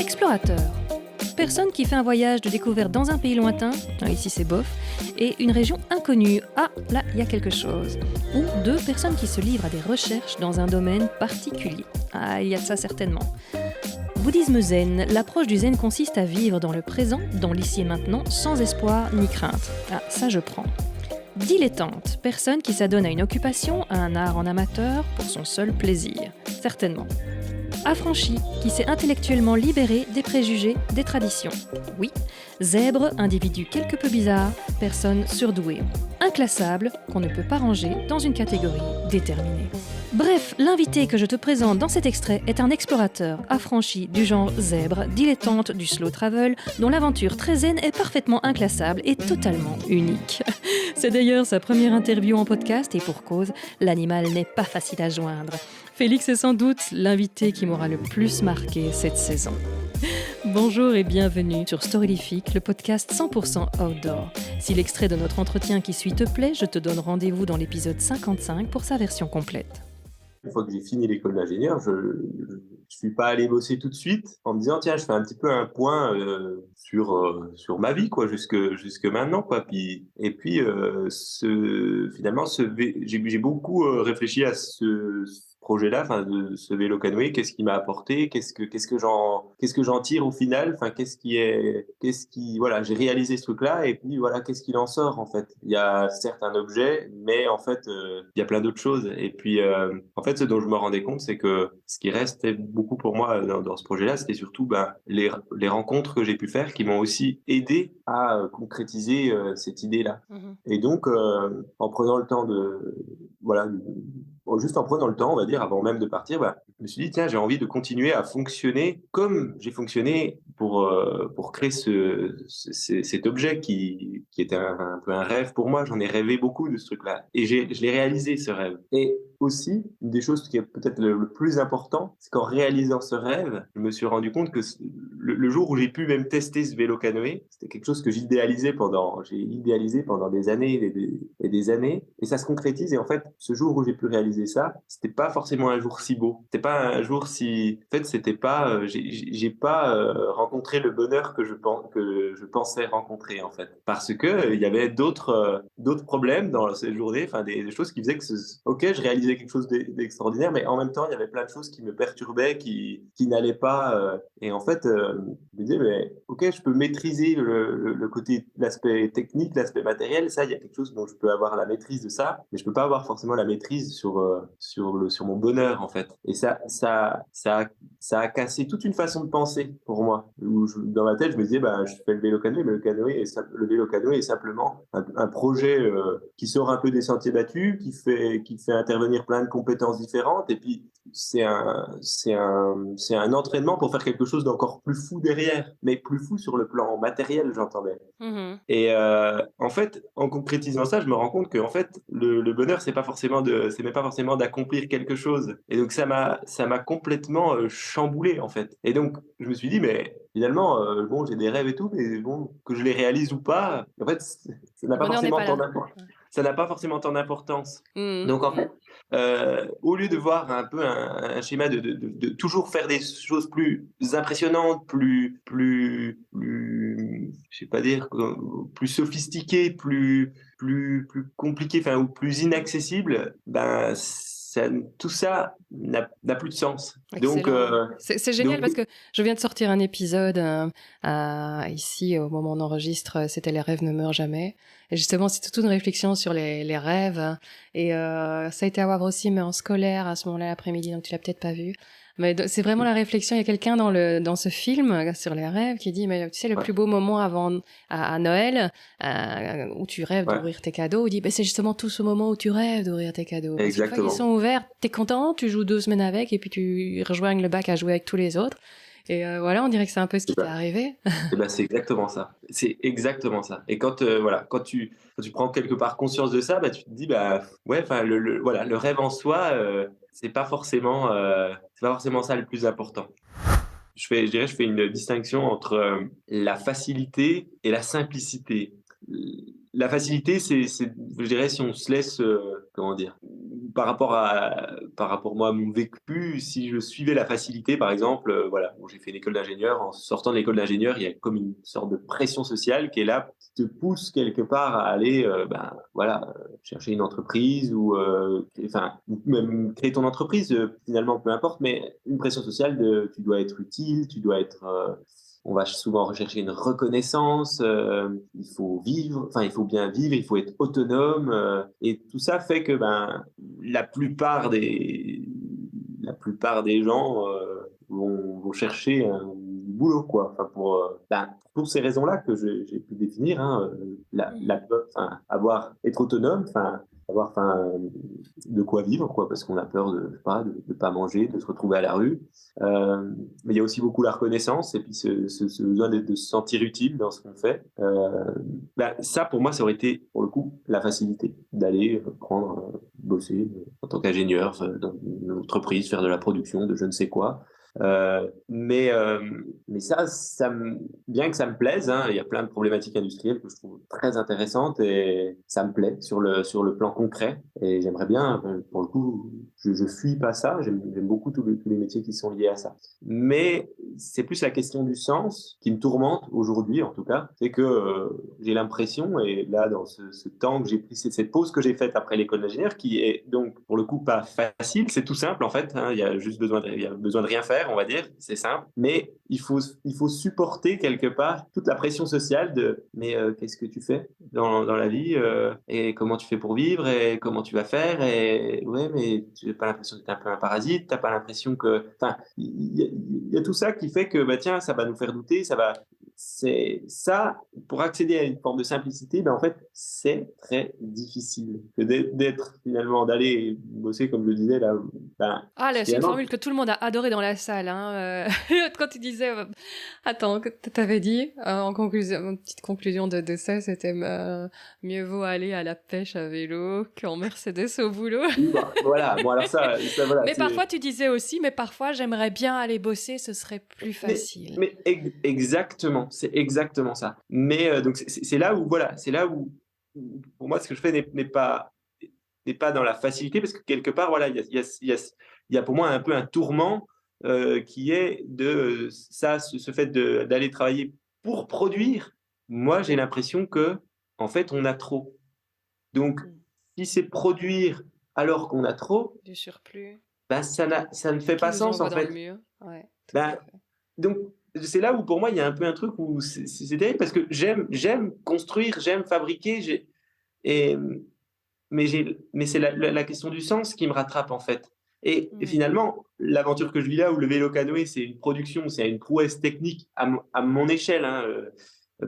Explorateur. Personne qui fait un voyage de découverte dans un pays lointain, ici c'est bof, et une région inconnue, là il y a quelque chose. Ou deux personnes qui se livrent à des recherches dans un domaine particulier. Il y a de ça certainement. Bouddhisme zen, l'approche du zen consiste à vivre dans le présent, dans l'ici et maintenant, sans espoir ni crainte. Ça je prends. Dilettante, personne qui s'adonne à une occupation, à un art en amateur, pour son seul plaisir. Certainement. Affranchi, qui s'est intellectuellement libéré des préjugés, des traditions. Oui. Zèbre, individu quelque peu bizarre, personne surdouée. Inclassable, qu'on ne peut pas ranger dans une catégorie déterminée. Bref, l'invité que je te présente dans cet extrait est un explorateur affranchi du genre zèbre, dilettante du slow travel, dont l'aventure très zen est parfaitement inclassable et totalement unique. C'est d'ailleurs sa première interview en podcast et pour cause, l'animal n'est pas facile à joindre. Félix est sans doute l'invité qui m'aura le plus marqué cette saison. Bonjour et bienvenue sur Storylifique, le podcast 100% outdoor. Si l'extrait de notre entretien qui suit te plaît, je te donne rendez-vous dans l'épisode 55 pour sa version complète. Une fois que j'ai fini l'école d'ingénieur, je suis pas allé bosser tout de suite en me disant tiens, je fais un petit peu un point sur ma vie quoi jusque maintenant quoi. Puis j'ai beaucoup réfléchi à ce projet-là, enfin de ce vélo canoë, qu'est-ce qui m'a apporté, qu'est-ce que j'en tire au final, enfin voilà, j'ai réalisé ce truc-là et puis voilà, qu'est-ce qu'il en sort en fait. Il y a certes un objet, mais en fait il y a plein d'autres choses et puis en fait ce dont je me rendais compte, c'est que ce qui restait beaucoup pour moi dans ce projet-là, c'était surtout les rencontres que j'ai pu faire qui m'ont aussi aidé à concrétiser cette idée-là. Et donc en prenant le temps juste en prenant le temps, on va dire, avant même de partir, je me suis dit, tiens, j'ai envie de continuer à fonctionner comme j'ai fonctionné pour créer cet objet qui était un peu un rêve pour moi. J'en ai rêvé beaucoup de ce truc-là. Et je l'ai réalisé, ce rêve. Et aussi, une des choses qui est peut-être le plus important, c'est qu'en réalisant ce rêve, je me suis rendu compte que le jour où j'ai pu même tester ce vélo canoë, c'était quelque chose que j'ai idéalisé pendant des années et des années. Et ça se concrétise. Et en fait, ce jour où j'ai pu réaliser ça, c'était pas forcément un jour si beau. C'était pas un jour si, en fait, c'était pas, j'ai pas rencontré le bonheur que je pensais rencontrer en fait, parce que il y avait d'autres problèmes dans cette journée, enfin des choses qui faisaient que ok, je réalisais quelque chose d'extraordinaire, mais en même temps, il y avait plein de choses qui me perturbaient, qui n'allaient pas. Et en fait, je me disais, mais ok, je peux maîtriser le côté, l'aspect technique, l'aspect matériel. Ça, il y a quelque chose dont je peux avoir la maîtrise de ça, mais je peux pas avoir forcément la maîtrise sur mon bonheur en fait. Et ça a cassé toute une façon de penser pour moi. Dans ma tête, je me disais, je fais le vélo canoë, mais le vélo canoë est simplement un projet qui sort un peu des sentiers battus, qui fait intervenir plein de compétences différentes, et puis c'est un entraînement pour faire quelque chose d'encore plus fou derrière, mais plus fou sur le plan matériel, j'entendais. Et en fait, en concrétisant ça, je me rends compte que en fait, le bonheur, c'est même pas forcément d'accomplir quelque chose. Et donc ça m'a complètement chamboulé en fait. Et donc je me suis dit, mais finalement, j'ai des rêves et tout, mais bon, que je les réalise ou pas, en fait, ça n'a pas forcément tant d'importance. Ça n'a pas forcément tant d'importance. Donc en fait, au lieu de voir un peu un schéma de toujours faire des choses plus impressionnantes, plus je sais pas dire, plus sophistiquées, plus compliquées, enfin ou plus inaccessibles, tout ça n'a plus de sens. Excellent. Donc c'est génial parce que je viens de sortir un épisode ici au moment où on enregistre, c'était Les rêves ne meurent jamais. Et justement, c'est toute une réflexion sur les rêves. Et ça a été à voir aussi, mais en scolaire à ce moment-là l'après-midi, donc tu l'as peut-être pas vu. Mais c'est vraiment la réflexion. Il y a quelqu'un dans ce film sur les rêves qui dit, mais tu sais, le plus beau moment à Noël, où tu rêves d'ouvrir tes cadeaux, il dit, c'est justement tout ce moment où tu rêves d'ouvrir tes cadeaux. Exactement. Une fois qu'ils sont ouverts, t'es content, tu joues 2 semaines avec, et puis tu rejoignes le bac à jouer avec tous les autres. Et voilà, on dirait que c'est un peu ce qui t'est arrivé. C'est exactement ça. C'est exactement ça. Et quand tu prends quelque part conscience de ça, tu te dis le rêve en soi, c'est pas forcément ça le plus important. Je fais une distinction entre la facilité et la simplicité. la facilité, je dirais, si on se laisse, comment dire, par rapport moi à mon vécu, si je suivais la facilité, par exemple, voilà, bon, j'ai fait une école d'ingénieur. En sortant de l'école d'ingénieur, il y a comme une sorte de pression sociale qui est là, qui te pousse quelque part à aller, voilà, chercher une entreprise ou même créer ton entreprise, finalement, peu importe, mais une pression sociale de, tu dois être utile, tu dois être, on va souvent rechercher une reconnaissance, il faut vivre, enfin il faut bien vivre, il faut être autonome, et tout ça fait que la plupart des, la plupart des gens vont chercher un boulot, quoi. Enfin pour toutes ces raisons-là que j'ai pu définir, hein, être autonome, avoir de quoi vivre, quoi, parce qu'on a peur de pas manger, de se retrouver à la rue. Mais il y a aussi beaucoup la reconnaissance et puis ce besoin de se sentir utile dans ce qu'on fait. Ça, pour moi, ça aurait été, pour le coup, la facilité d'aller bosser en tant qu'ingénieur dans une entreprise, faire de la production, de je ne sais quoi. Mais bien que ça me plaise, hein, il y a plein de problématiques industrielles que je trouve très intéressantes et ça me plaît sur le plan concret. Et j'aimerais bien, pour le coup, je fuis pas ça. J'aime beaucoup tous les métiers qui sont liés à ça. Mais c'est plus la question du sens qui me tourmente aujourd'hui, en tout cas. C'est que j'ai l'impression, et là, dans ce temps que j'ai pris, cette pause que j'ai faite après l'école d'ingénieur, qui est donc, pour le coup, pas facile. C'est tout simple, en fait, hein. Il y a juste besoin de rien faire, on va dire. C'est simple. Mais il faut supporter quelque part toute la pression sociale mais qu'est-ce que tu fais dans la vie, et comment tu fais pour vivre et comment tu vas faire, et ouais, mais tu n'as pas l'impression d'être un peu un parasite, t'as pas l'impression que, enfin, il y a tout ça qui fait que tiens, ça va nous faire douter, c'est ça, pour accéder à une forme de simplicité, en fait, c'est très difficile d'être finalement, d'aller bosser, comme je le disais là. Ah là, c'est une formule que tout le monde a adoré dans la salle, hein. Quand tu disais, attends, que t'avais dit en conclusion, une petite conclusion de ça, c'était mieux vaut aller à la pêche à vélo qu'en Mercedes au boulot. Oui, voilà. Bon, alors ça voilà. Mais parfois tu disais aussi, mais parfois j'aimerais bien aller bosser, ce serait plus facile. Mais exactement, c'est exactement ça. Mais donc c'est là où voilà, c'est là où pour moi ce que je fais n'est pas dans la facilité, parce que quelque part voilà, il y a pour moi un peu un tourment qui est de ce fait d'aller travailler pour produire. Moi, j'ai l'impression que en fait, on a trop. Donc, si c'est produire alors qu'on a trop, du surplus, ça ne fait pas sens en fait. Ouais, donc, c'est là où pour moi il y a un peu un truc où c'est terrible, parce que j'aime construire, j'aime fabriquer, et mais c'est la question du sens qui me rattrape en fait. Et finalement, l'aventure que je vis là, où le vélo canoë, c'est une production, c'est une prouesse technique à mon échelle, hein,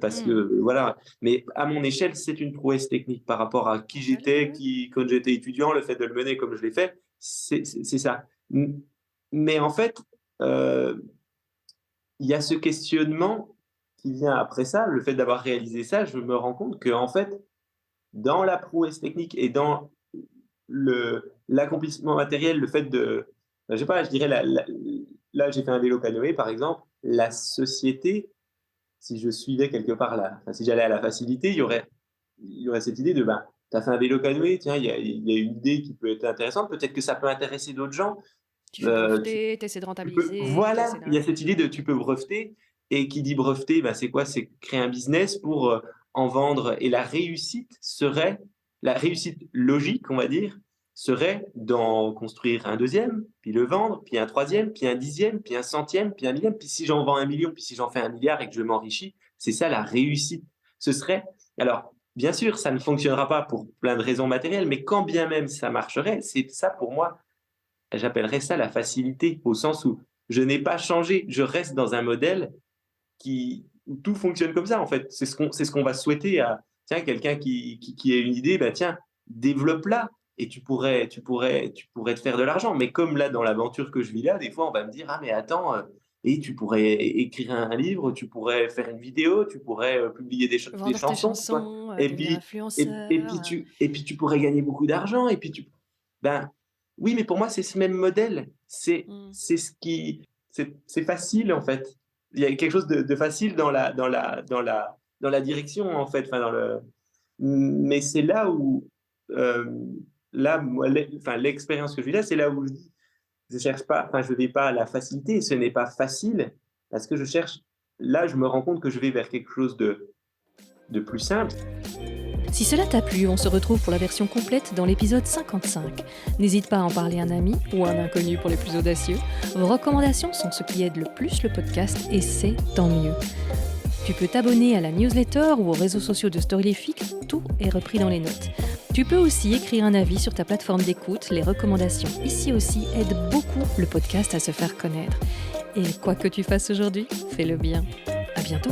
parce que voilà. Mais à mon échelle, c'est une prouesse technique par rapport à qui j'étais, quand j'étais étudiant, le fait de le mener comme je l'ai fait, c'est ça. Mais en fait, il y a ce questionnement qui vient après ça, le fait d'avoir réalisé ça, je me rends compte que en fait, dans la prouesse technique et dans l'accomplissement matériel, le fait je sais pas, je dirais là, j'ai fait un vélo canoë, par exemple, la société, si je suivais quelque part si j'allais à la facilité, il y aurait cette idée de, tu as fait un vélo canoë, tiens, il y a une idée qui peut être intéressante, peut-être que ça peut intéresser d'autres gens. Tu fais breveter, tu essaies de rentabiliser. Voilà, il y a cette idée de tu peux breveter, et qui dit breveter, c'est quoi? C'est créer un business pour en vendre, et la réussite logique, on va dire, serait d'en construire un deuxième, puis le vendre, puis un troisième, puis un dixième, puis un centième, puis un millième, puis si j'en vends 1 million, puis si j'en fais 1 milliard et que je m'enrichis, c'est ça la réussite. Alors, bien sûr, ça ne fonctionnera pas pour plein de raisons matérielles, mais quand bien même ça marcherait, c'est ça pour moi, j'appellerais ça la facilité, au sens où je n'ai pas changé, je reste dans un modèle où tout fonctionne comme ça, en fait. C'est ce qu'on va souhaiter à, tiens, quelqu'un qui a une idée, tiens, développe-la, et tu pourrais te faire de l'argent. Mais comme là, dans l'aventure que je vis là, des fois, on va me dire, ah, mais attends, et tu pourrais écrire un livre, tu pourrais faire une vidéo, tu pourrais publier des chansons, et puis tu pourrais gagner beaucoup d'argent, et puis oui, mais pour moi, c'est ce même modèle. C'est facile, en fait. Il y a quelque chose de facile dans la direction, en fait. Enfin, Mais c'est là où, là, moi, l'expérience que je vis là, c'est là où je cherche pas, enfin, je vais pas à la facilité. Ce n'est pas facile parce que je cherche. Là, je me rends compte que je vais vers quelque chose de plus simple. Si cela t'a plu, on se retrouve pour la version complète dans l'épisode 55. N'hésite pas à en parler à un ami ou à un inconnu pour les plus audacieux. Vos recommandations sont ce qui aide le plus le podcast et c'est tant mieux. Tu peux t'abonner à la newsletter ou aux réseaux sociaux de Storylific, tout est repris dans les notes. Tu peux aussi écrire un avis sur ta plateforme d'écoute, les recommandations ici aussi aident beaucoup le podcast à se faire connaître. Et quoi que tu fasses aujourd'hui, fais-le bien. À bientôt.